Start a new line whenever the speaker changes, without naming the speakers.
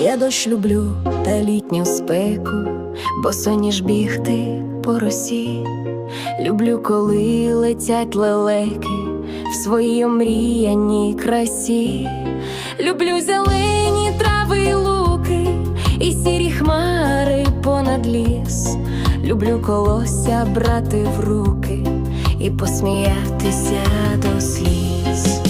Я дощ люблю та літню спеку, босоніж бігти по росі. Люблю, коли летять лелеки в своїй омріяній красі. Люблю зелені трави й луки і сірі хмари понад ліс. Люблю колосся брати в руки і посміятися до сліз.